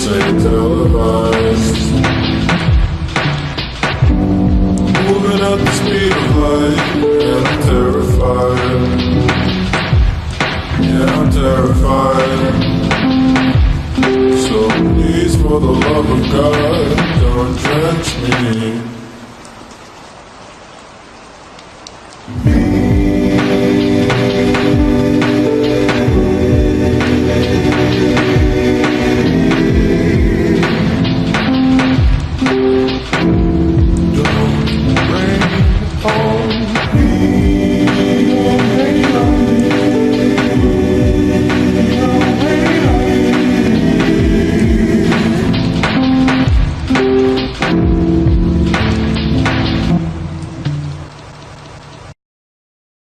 say televised. Moving at the speed of light, and I'm terrified. Yeah, I'm terrified. So please, for the love of God, don't drench me.